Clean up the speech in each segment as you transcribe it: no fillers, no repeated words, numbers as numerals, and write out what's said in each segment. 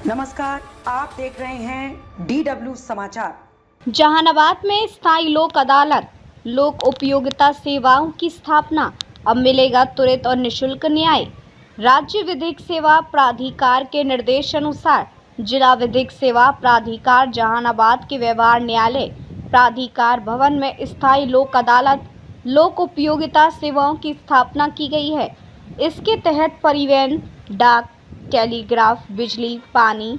नमस्कार, आप देख रहे हैं DW समाचार। जहानाबाद में स्थायी लोक अदालत, लोक उपयोगिता सेवाओं की स्थापना। अब मिलेगा त्वरित और निशुल्क न्याय। राज्य विधिक सेवा प्राधिकार के निर्देशानुसार जिला विधिक सेवा प्राधिकार जहानाबाद के व्यवहार न्यायालय प्राधिकार भवन में स्थायी लोक अदालत, लोक उपयोगिता सेवाओं की स्थापना की गई है। इसके तहत परिवहन, डाक, टेलीग्राफ, बिजली, पानी,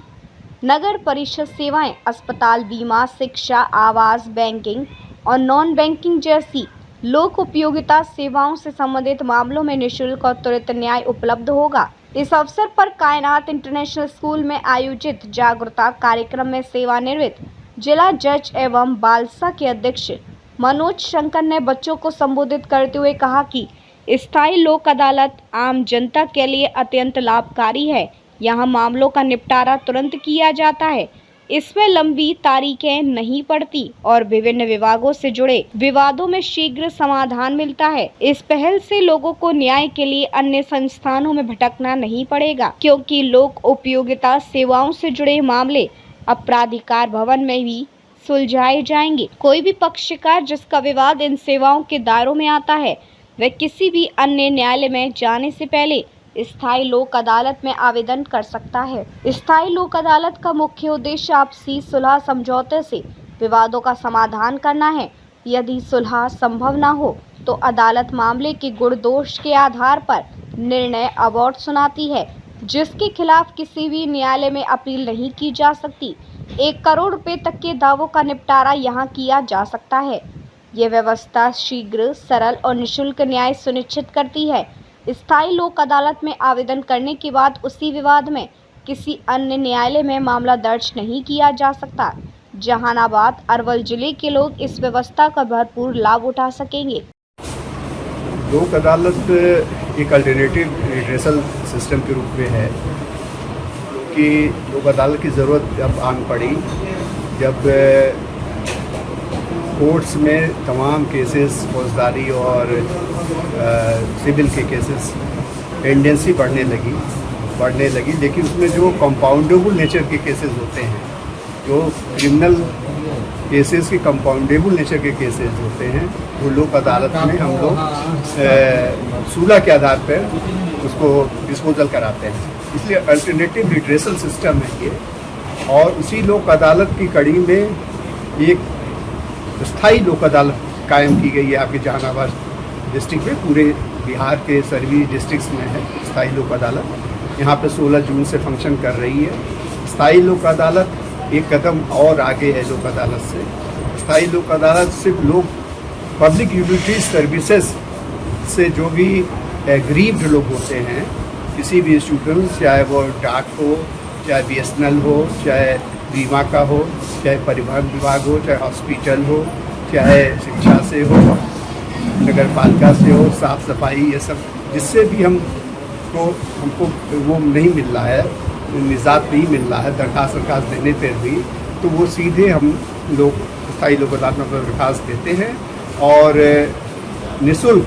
नगर परिषद सेवाएं, अस्पताल, बीमा, शिक्षा, आवास, बैंकिंग और नॉन बैंकिंग जैसी लोक उपयोगिता सेवाओं से संबंधित मामलों में निशुल्क और त्वरित न्याय उपलब्ध होगा। इस अवसर पर कायनात इंटरनेशनल स्कूल में आयोजित जागरूकता कार्यक्रम में सेवानिवृत्त जिला जज एवं बालसा के अध्यक्ष मनोज शंकर ने बच्चों को संबोधित करते हुए कहा कि स्थायी लोक अदालत आम जनता के लिए अत्यंत लाभकारी है। यहाँ मामलों का निपटारा तुरंत किया जाता है। इसमें लंबी तारीखें नहीं पड़ती और विभिन्न विभागों से जुड़े विवादों में शीघ्र समाधान मिलता है। इस पहल से लोगों को न्याय के लिए अन्य संस्थानों में भटकना नहीं पड़ेगा, क्योंकि लोक उपयोगिता सेवाओं से जुड़े मामले अब प्राधिकार भवन में भी सुलझाए जाएंगे। कोई भी पक्षकार जिसका विवाद इन सेवाओं के दायरों में आता है, वह किसी भी अन्य न्यायालय में जाने से पहले स्थायी लोक अदालत में आवेदन कर सकता है। स्थायी लोक अदालत का मुख्य उद्देश्य आपसी सुलह समझौते से विवादों का समाधान करना है। यदि सुलह संभव न हो तो अदालत मामले के गुण दोष के आधार पर निर्णय अवार्ड सुनाती है, जिसके खिलाफ किसी भी न्यायालय में अपील नहीं की जा सकती। 1 करोड़ रुपए तक के दावों का निपटारा यहाँ किया जा सकता है। ये व्यवस्था शीघ्र, सरल और निशुल्क न्याय सुनिश्चित करती है। स्थायी लोक अदालत में आवेदन करने के बाद उसी विवाद में किसी अन्य न्यायालय में मामला दर्ज नहीं किया जा सकता। जहानाबाद, अरवल जिले के लोग इस व्यवस्था का भरपूर लाभ उठा सकेंगे। लोक अदालत एक अल्टरनेटिव रिड्रेसल सिस्टम के रूप में है, कि लोक अदालत की ज़रूरत अब आन पड़ी जब कोर्ट्स में तमाम केसेस, फौजदारी और सिविल के केसेस पेंडेंसी बढ़ने लगी, लेकिन उसमें जो कंपाउंडेबल नेचर के केसेस होते हैं, जो क्रिमिनल केसेस के कंपाउंडेबल नेचर के केसेस होते हैं, वो लोक अदालत में हम लोग सूलह के आधार पर उसको डिस्पोजल कराते हैं। इसलिए अल्टरनेटिव रिड्रेसल सिस्टम है ये, और उसी लोक अदालत की कड़ी में एक स्थायी लोक अदालत कायम की गई है। आपके जहानाबाद डिस्ट्रिक्ट में, पूरे बिहार के सभी डिस्ट्रिक्ट्स में है स्थायी लोक अदालत। यहाँ पे 16 जून से फंक्शन कर रही है। स्थायी लोक अदालत एक कदम और आगे है लोक अदालत से। स्थायी लोक अदालत सिर्फ लोग पब्लिक यूटिलिटी सर्विसेज से जो भी एग्रीव्ड लोग होते हैं, किसी भी इंस्टीट्यूशन, चाहे वो डाक हो, चाहे BSNL हो, चाहे बीमा का हो, चाहे परिवहन विभाग हो, चाहे हॉस्पिटल हो, चाहे शिक्षा से हो, नगर पालिका से हो, साफ सफाई, ये सब जिससे भी हमको वो नहीं मिल रहा है, निजात नहीं मिल रहा है दरखास्त देने पर भी, तो वो सीधे हम लोग स्थायी लोक अदालत में दरखास्त देते हैं और निःशुल्क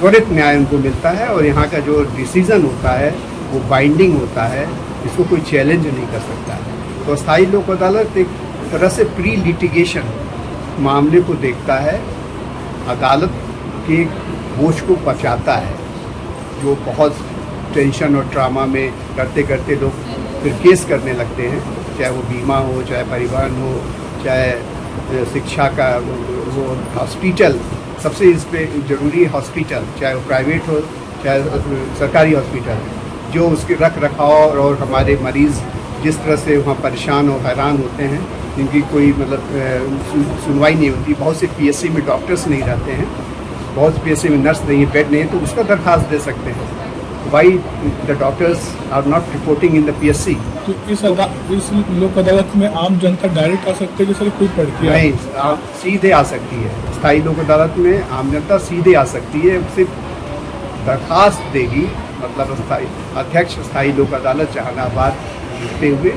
त्वरित न्याय उनको मिलता है। और यहाँ का जो डिसीज़न होता है वो बाइंडिंग होता है, इसको कोई चैलेंज नहीं कर सकता है। तो स्थायी लोक अदालत एक तरह से प्री लिटिगेशन मामले को देखता है, अदालत के बोझ को बचाता है, जो बहुत टेंशन और ट्रामा में करते करते लोग फिर केस करने लगते हैं, चाहे वो बीमा हो, चाहे परिवहन हो, चाहे शिक्षा का वो हॉस्पिटल, सबसे इस पर ज़रूरी हॉस्पिटल, चाहे वो प्राइवेट हो चाहे सरकारी हॉस्पिटल, जो उसके रख रखाव और हमारे मरीज़ जिस तरह से वहाँ परेशान और हैरान होते हैं, जिनकी कोई मतलब सुनवाई नहीं होती। बहुत से PSC में डॉक्टर्स नहीं रहते हैं, बहुत से PSC में नर्स नहीं है, बेड नहीं है, तो उसका दरखास्त दे सकते हैं। Why the doctors are not reporting in the PSC। तो इस लोक अदालत में आम जनता डायरेक्ट आ सकते हैं कि सर कोई प्रक्रिया नहीं, सीधे आ सकती है। स्थायी लोक अदालत में आम जनता सीधे आ सकती है, सिर्फ दरखास्त देगी, मतलब अध्यक्ष स्थायी लोक अदालत जहानाबाद लिखते हुए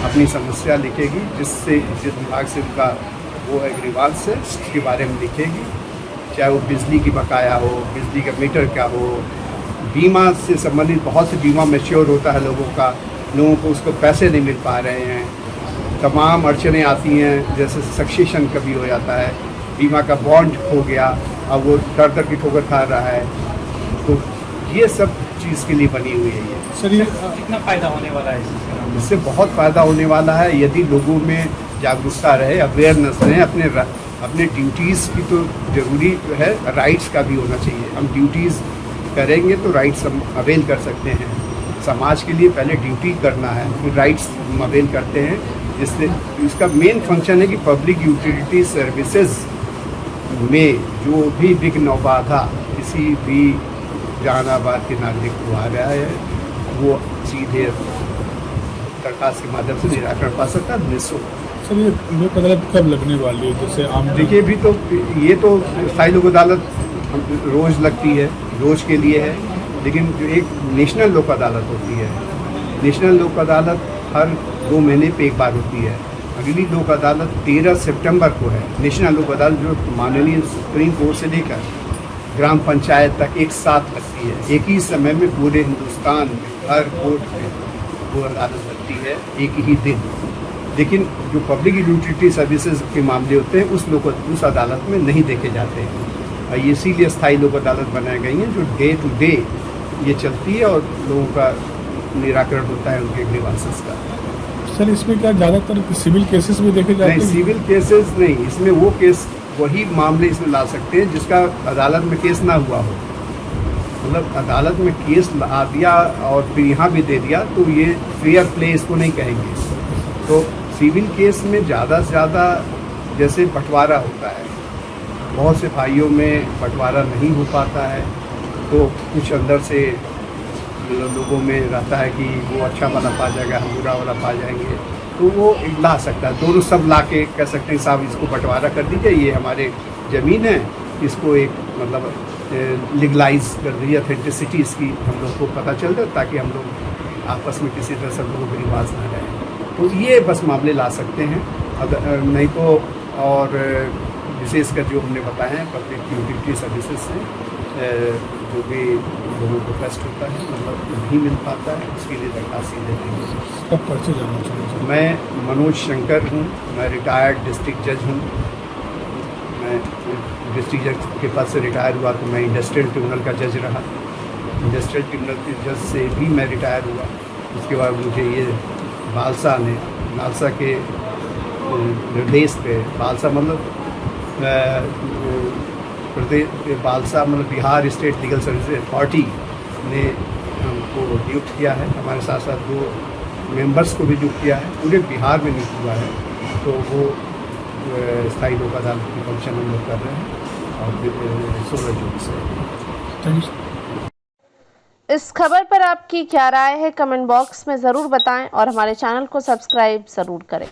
अपनी समस्या लिखेगी, जिस विभाग से उनका वो है ग्रीवांस है, उसके बारे में लिखेगी, चाहे वो बिजली की बकाया हो, बिजली का मीटर क्या हो, बीमा से संबंधित बहुत से बीमा मैच्योर होता है लोगों का, लोगों को उसको पैसे नहीं मिल पा रहे हैं, तमाम अड़चनें आती हैं, जैसे सक्सेशन कभी हो जाता है, बीमा का बॉन्ड खो गया, अब वो दर की ठोकर खा रहा है। तो ये सब चीज़ के लिए बनी हुई है ये। सर ये कितना फ़ायदा होने वाला है इससे? इससे बहुत फ़ायदा होने वाला है यदि लोगों में जागरूकता रहे, अवेयरनेस रहे। अपने ड्यूटीज़ की तो ज़रूरी है, राइट्स का भी होना चाहिए। हम ड्यूटीज़ करेंगे तो राइट्स हम अवेल कर सकते हैं। समाज के लिए पहले ड्यूटी करना है, फिर राइट्स हम अवेल करते हैं। जिससे इसका मेन फंक्शन है कि पब्लिक यूटिलिटी सर्विसेज में जो भी विघ्न बाधा किसी भी जहानाबाद के नागरिक को आ रहा है, वो सीधे दरखास्त के माध्यम से निराकरण पा सकता है निःशुल्क। सर ये लोक अदालत कब लगने वाली है? जैसे आम देखिए भी तो ये तो स्थायी लोक अदालत रोज़ लगती है, रोज़ के लिए है, लेकिन जो एक नेशनल लोक अदालत होती है, नेशनल लोक अदालत हर 2 महीने पे एक बार होती है। अगली लोक अदालत 13 सितंबर को है। नेशनल लोक अदालत जो माननीय सुप्रीम कोर्ट से लेकर ग्राम पंचायत तक एक साथ लगती है। एक ही समय में पूरे हिंदुस्तान में हर कोर्ट में वो अदालत लगती है एक ही दिन। लेकिन जो पब्लिक यूटिलिटी सर्विसेज के मामले होते हैं उस अदालत में नहीं देखे जाते हैं। और इसीलिए स्थायी लोक अदालत बनाई गई हैं जो डे टू डे ये चलती है और लोगों का निराकरण होता है उनके ग्रीवांसेस का। सर इसमें क्या ज़्यादातर सिविल केसेस भी देखे जाते नहीं, हैं? सिविल केसेस नहीं, इसमें वो केस वही मामले इसमें ला सकते हैं जिसका अदालत में केस ना हुआ हो। मतलब अदालत में केस ला दिया और फिर यहाँ भी दे दिया तो ये फेयर प्ले इसको नहीं कहेंगे। तो सिविल केस में ज़्यादा से ज़्यादा जैसे बंटवारा होता है, बहुत से भाइयों में बंटवारा नहीं हो पाता है, तो कुछ अंदर से लोगों में रहता है कि वो अच्छा वाला पा जाएगा, हम बुरा वाला पा जाएंगे, तो वो ला सकता है। दोनों सब ला के कह सकते हैं साहब इसको बंटवारा कर दीजिए, ये हमारे ज़मीन है, इसको एक मतलब लीगलाइज कर दीजिए, अथेंटिसिटी इसकी हम लोग को पता चल जाए ताकि हम लोग आपस में किसी तरह सब लोगों के रिवाज ना रहे। तो ये बस मामले ला सकते हैं, अगर नहीं तो और विशेषकर जो हमने बताया है पब्लिक यूटिलिटी सर्विसेज से जो भी लोगों को कष्ट होता है मतलब नहीं मिल पाता है, उसके लिए दरखास्त देते हैं। कब पर्चे जाना चाहिए? मैं मनोज शंकर हूँ, मैं रिटायर्ड डिस्ट्रिक्ट जज हूँ। मैं डिस्ट्रिक्ट जज के पास से रिटायर हुआ तो मैं इंडस्ट्रियल ट्रिब्यूनल का जज रहा। इंडस्ट्रियल ट्रिब्यूनल के जज से भी मैं रिटायर हुआ। उसके बाद मुझे ये नालसा के निर्देश पे, बालसा मतलब बालसा मतलब Bihar state legal service authority ने हमको नियुक्त किया है। हमारे साथ साथ 2 मेंबर्स को भी नियुक्त किया है, पूरे बिहार में नियुक्त हुआ है। तो वो स्थायी लोक अदालत की फंक्शन हम लोग कर रहे हैं और 16 जून से। Thank you. इस खबर पर आपकी क्या राय है कमेंट बॉक्स में ज़रूर बताएं और हमारे चैनल को सब्सक्राइब ज़रूर करें।